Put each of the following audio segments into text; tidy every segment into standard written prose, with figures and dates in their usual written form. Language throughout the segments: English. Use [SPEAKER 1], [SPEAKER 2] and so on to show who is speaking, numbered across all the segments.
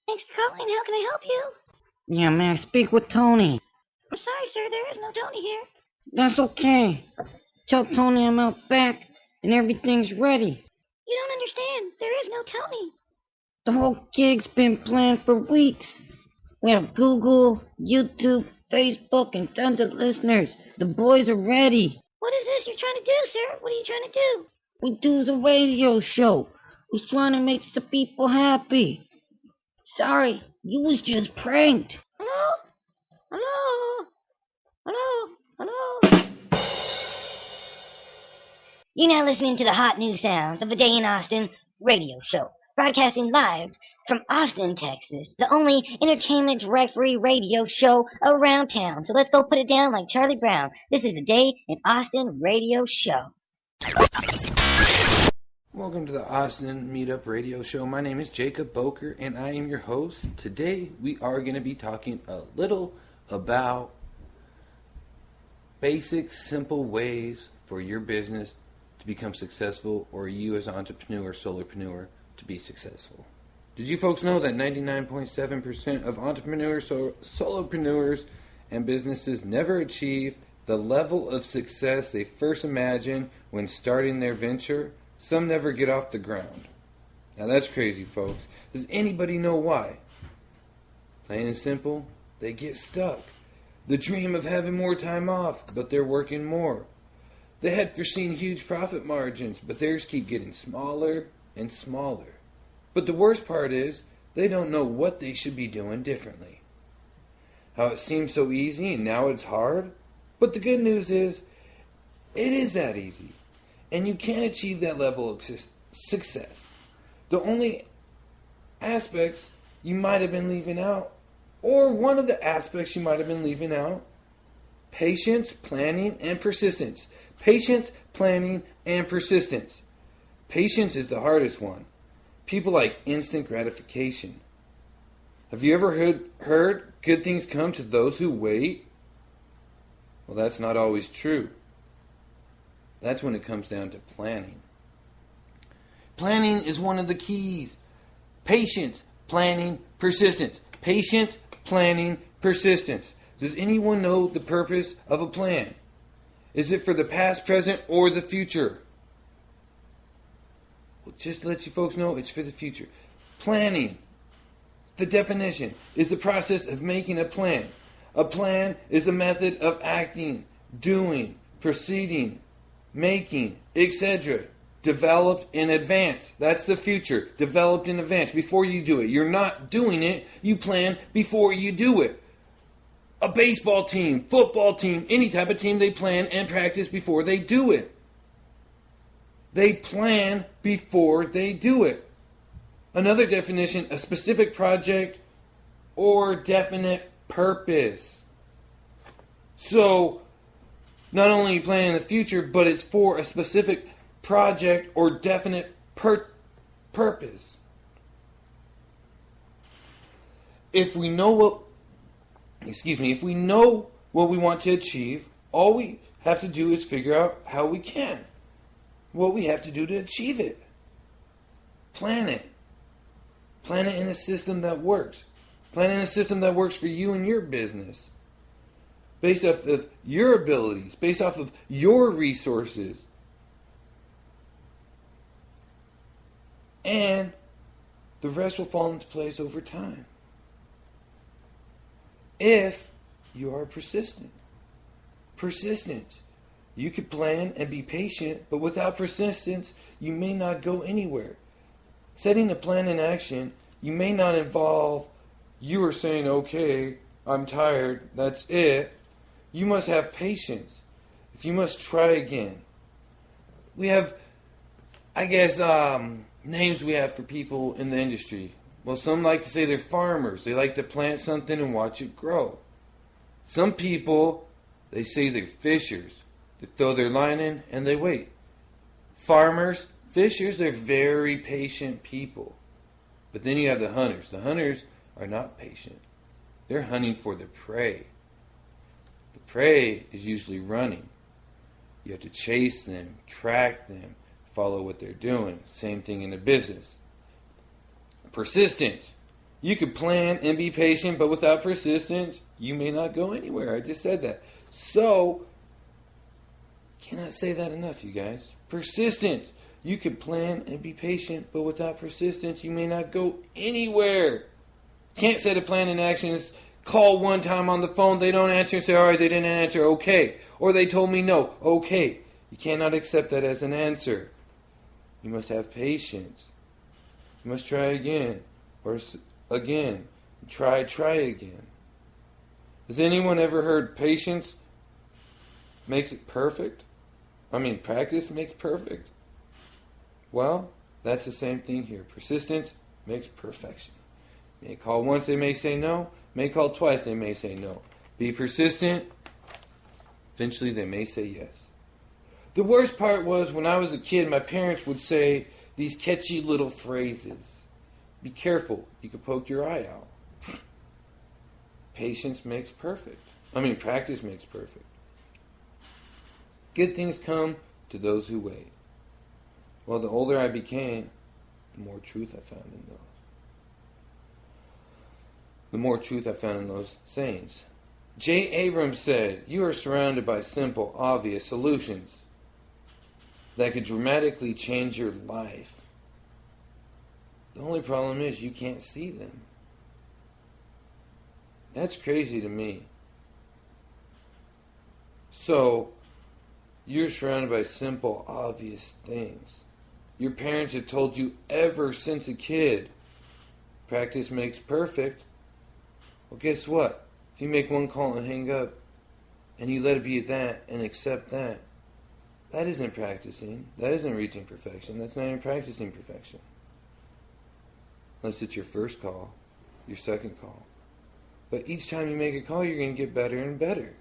[SPEAKER 1] Thanks for calling. How can I help you?
[SPEAKER 2] Yeah, may I speak with Tony?
[SPEAKER 1] I'm sorry, sir. There is no Tony here.
[SPEAKER 2] That's okay. Tell Tony I'm out back and everything's ready.
[SPEAKER 1] You don't understand. There is no Tony.
[SPEAKER 2] The whole gig's been planned for weeks. We have Google, YouTube, Facebook, and tons of listeners. The boys are ready.
[SPEAKER 1] What is this you're trying to do, sir? What are you trying to do?
[SPEAKER 2] We do the radio show. We're trying to make the people happy. Sorry, you was just pranked.
[SPEAKER 1] Hello? Hello? Hello? Hello? You're now listening to the hot new sounds of a day in Austin radio show, broadcasting live from Austin, Texas, the only entertainment directory radio show around town. So let's go put it down like Charlie Brown. This is a day in Austin radio show.
[SPEAKER 3] Welcome to the Austin Meetup Radio Show. My name is Jacob Boker, and I am your host. Today, we are going to be talking a little about basic, simple ways for your business to become successful, or you as an entrepreneur or solopreneur to be successful. Did you folks know that 99.7% of entrepreneurs, solopreneurs, and businesses never achieve the level of success they first imagined when starting their venture? Some never get off the ground. Now that's crazy, folks. Does anybody know why? Plain and simple, they get stuck. The dream of having more time off, but they're working more. They had foreseen huge profit margins, but theirs keep getting smaller and smaller. But the worst part is, they don't know what they should be doing differently. How it seems so easy and now it's hard. But the good news is, it is that easy. And you can achieve that level of success. The only aspects you might have been leaving out, or one of the aspects you might have been leaving out, patience, planning, and persistence. Patience, planning, and persistence. Patience is the hardest one. People like instant gratification. Have you ever heard good things come to those who wait? Well, that's not always true. That's when it comes down to planning. Planning is one of the keys. Patience, planning, persistence. Patience, planning, persistence. Does anyone know the purpose of a plan? Is it for the past, present, or the future? Well, just to let you folks know, it's for the future. Planning, the definition, is the process of making a plan. A plan is a method of acting, doing, proceeding, making, etc. Developed in advance. That's the future. Developed in advance. Before you do it. You're not doing it. You plan before you do it. A baseball team, football team, any type of team, they plan and practice before they do it. They plan before they do it. Another definition, a specific project or definite purpose. So, not only are you planning the future, but it's for a specific project or definite purpose. If we know what we want to achieve, all we have to do is figure out how we can. What we have to do to achieve it. Plan it. Plan it in a system that works. Plan in a system that works for you and your business. Based off of your abilities, based off of your resources. And the rest will fall into place over time. If you are persistent. Persistence. You could plan and be patient, but without persistence, you may not go anywhere. Setting a plan in action, you may not involve you are saying, okay, I'm tired, that's it. You must have patience. If you must try again. We have, names we have for people in the industry. Well, some like to say they're farmers. They like to plant something and watch it grow. Some people, they say they're fishers. They throw their line in and they wait. Farmers, fishers, they're very patient people. But then you have the hunters. The hunters are not patient. They're hunting for the prey. The prey is usually running. You have to chase them, track them, follow what they're doing. Same thing in the business. Persistence. You could plan and be patient, but without persistence, you may not go anywhere. I just said that. So, cannot say that enough, you guys. Persistence. You could plan and be patient, but without persistence, you may not go anywhere. Can't set a plan in action. Call one time on the phone, they don't answer, and say, all right, they didn't answer, okay. Or they told me no, okay. You cannot accept that as an answer. You must have patience. You must try again, or again. Try again. Has anyone ever heard patience makes it perfect? Practice makes perfect. Well, that's the same thing here. Persistence makes perfection. May call once, they may say no. May call twice, they may say no. Be persistent. Eventually, they may say yes. The worst part was when I was a kid, my parents would say these catchy little phrases. Be careful, you could poke your eye out. Patience makes perfect. Practice makes perfect. Good things come to those who wait. Well, the older I became, the more truth I found in those. The more truth I found in those sayings. J. Abrams said, you are surrounded by simple, obvious solutions that could dramatically change your life. The only problem is you can't see them. That's crazy to me. So, you're surrounded by simple, obvious things. Your parents have told you ever since a kid, practice makes perfect. Well, guess what? If you make one call and hang up, and you let it be at that and accept that, that isn't practicing. That isn't reaching perfection. That's not even practicing perfection. Unless it's your first call, your second call. But each time you make a call, you're going to get better and better.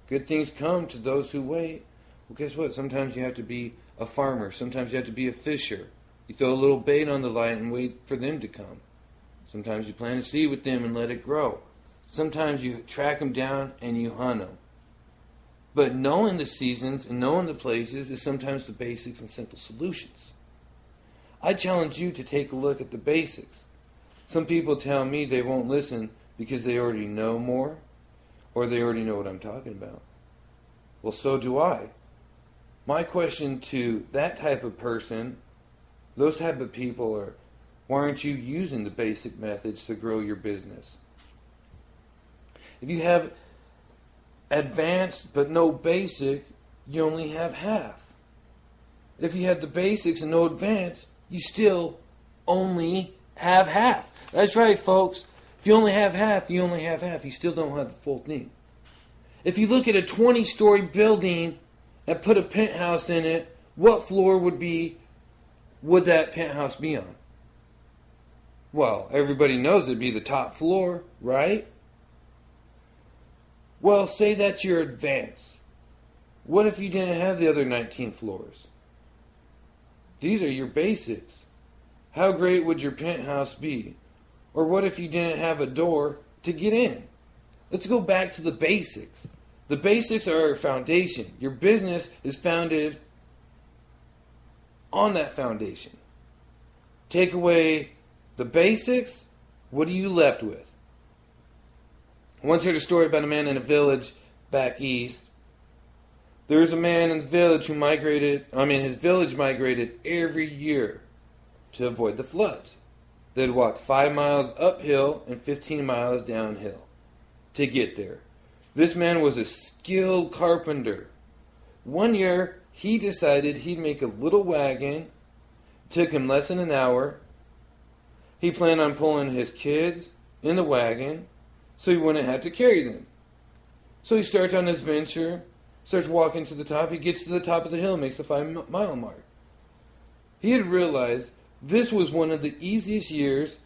[SPEAKER 3] Good things come to those who wait. Well, guess what? Sometimes you have to be a farmer. Sometimes you have to be a fisher. You throw a little bait on the line and wait for them to come. Sometimes you plant a seed with them and let it grow. Sometimes you track them down and you hunt them. But knowing the seasons and knowing the places is sometimes the basics and simple solutions. I challenge you to take a look at the basics. Some people tell me they won't listen because they already know more or they already know what I'm talking about. Well, so do I. My question to that type of person, those type of people are, why aren't you using the basic methods to grow your business? If you have advanced but no basic, you only have half. If you have the basics and no advanced, you still only have half. That's right, folks. If you only have half, you only have half. You still don't have the full thing. If you look at a 20-story building and put a penthouse in it, what floor would that penthouse be on? Well, everybody knows it'd be the top floor, right? Well, say that's your advance. What if you didn't have the other 19 floors? These are your basics. How great would your penthouse be? Or what if you didn't have a door to get in? Let's go back to the basics. The basics are our foundation. Your business is founded on that foundation. Take away the basics, what are you left with? I once heard a story about a man in a village back east. There was a man in the village his village migrated every year to avoid the floods. They'd walk 5 miles uphill and 15 miles downhill to get there. This man was a skilled carpenter. One year, he decided he'd make a little wagon. It took him less than an hour. He planned on pulling his kids in the wagon so he wouldn't have to carry them. So he starts on his venture, starts walking to the top. He gets to the top of the hill and makes the 5-mile mark. He had realized this was one of the easiest years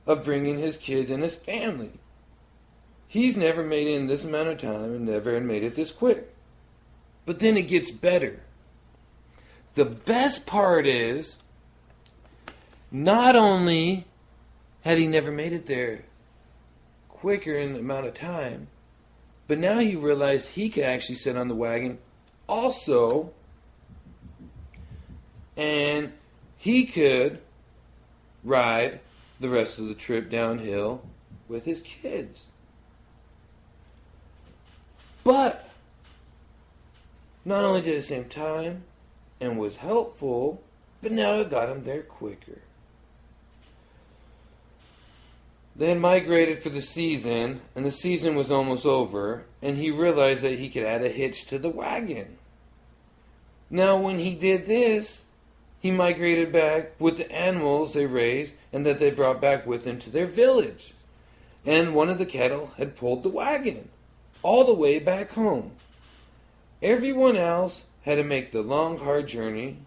[SPEAKER 3] of bringing his kids and his family. He's never made it in this amount of time and never had made it this quick. But then it gets better. The best part is, not only had he never made it there quicker in the amount of time, but now he realized he could actually sit on the wagon also, and he could ride the rest of the trip downhill with his kids. But not only did it save time and was helpful, but now it got him there quicker. They had migrated for the season, and the season was almost over, and he realized that he could add a hitch to the wagon. Now, when he did this, he migrated back with the animals they raised and that they brought back with them to their village. And one of the cattle had pulled the wagon all the way back home. Everyone else had to make the long, hard journey,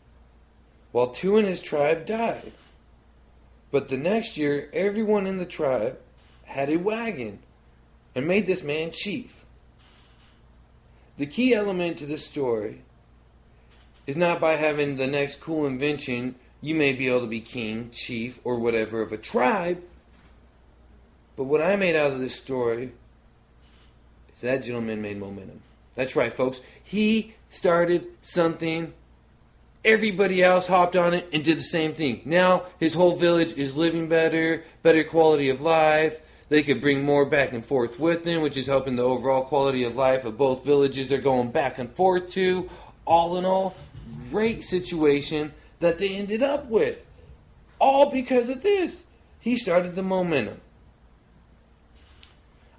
[SPEAKER 3] while 2 in his tribe died. But the next year, everyone in the tribe had a wagon and made this man chief. The key element to this story is not by having the next cool invention, you may be able to be king, chief, or whatever of a tribe. But what I made out of this story is that gentleman made momentum. That's right, folks. He started something. Everybody else hopped on it and did the same thing. Now his whole village is living better quality of life. They could bring more back and forth with them, which is helping the overall quality of life of both villages they're going back and forth to. All in all, great situation that they ended up with. All because of this. He started the momentum.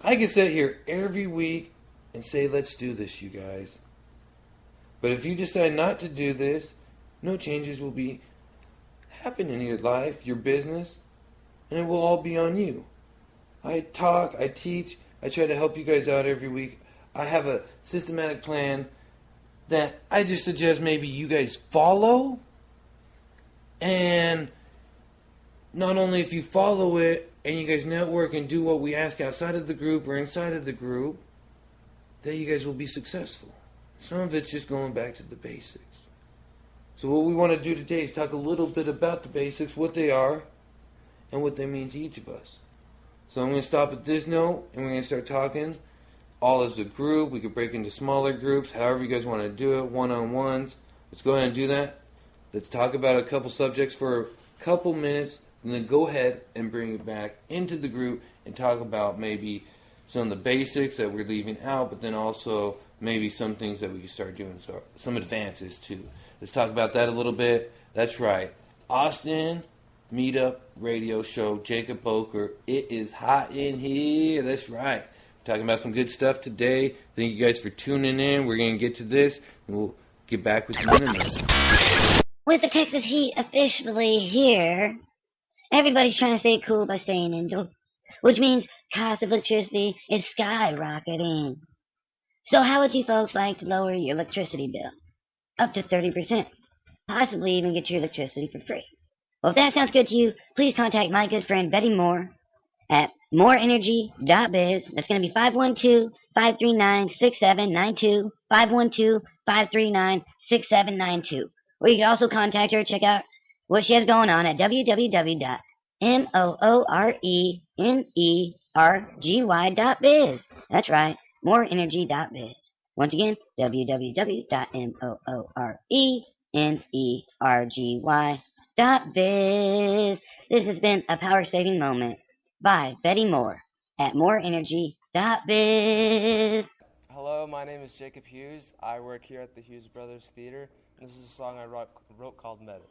[SPEAKER 3] I can sit here every week and say, let's do this, you guys. But if you decide not to do this, no changes will be happening in your life, your business, and it will all be on you. I talk, I teach, I try to help you guys out every week. I have a systematic plan that I just suggest maybe you guys follow. And not only if you follow it and you guys network and do what we ask outside of the group or inside of the group, that you guys will be successful. Some of it's just going back to the basics. So what we want to do today is talk a little bit about the basics, what they are, and what they mean to each of us. So I'm going to stop at this note, and we're going to start talking all as a group. We could break into smaller groups, however you guys want to do it, one-on-ones. Let's go ahead and do that. Let's talk about a couple subjects for a couple minutes, and then go ahead and bring it back into the group and talk about maybe some of the basics that we're leaving out, but then also maybe some things that we can start doing, so some advances too. Let's talk about that a little bit. That's right. Austin Meetup Radio Show. Jacob Boker. It is hot in here. That's right. We're talking about some good stuff today. Thank you guys for tuning in. We're going to get to this, and we'll get back with you in a minute.
[SPEAKER 1] With the Texas heat officially here, everybody's trying to stay cool by staying indoors, which means cost of electricity is skyrocketing. So how would you folks like to lower your electricity bill? Up to 30%. Possibly even get your electricity for free. Well, if that sounds good to you, please contact my good friend Betty Moore at moreenergy.biz. That's going to be 512-539-6792, 512-539-6792. Or you can also contact her, check out what she has going on at www.moreenergy.biz. That's right, moreenergy.biz. Once again, www.moreenergy.biz. This has been a power-saving moment by Betty Moore at moreenergy.biz.
[SPEAKER 4] Hello, my name is Jacob Hughes. I work here at the Hughes Brothers Theater, and this is a song I wrote called Meadows.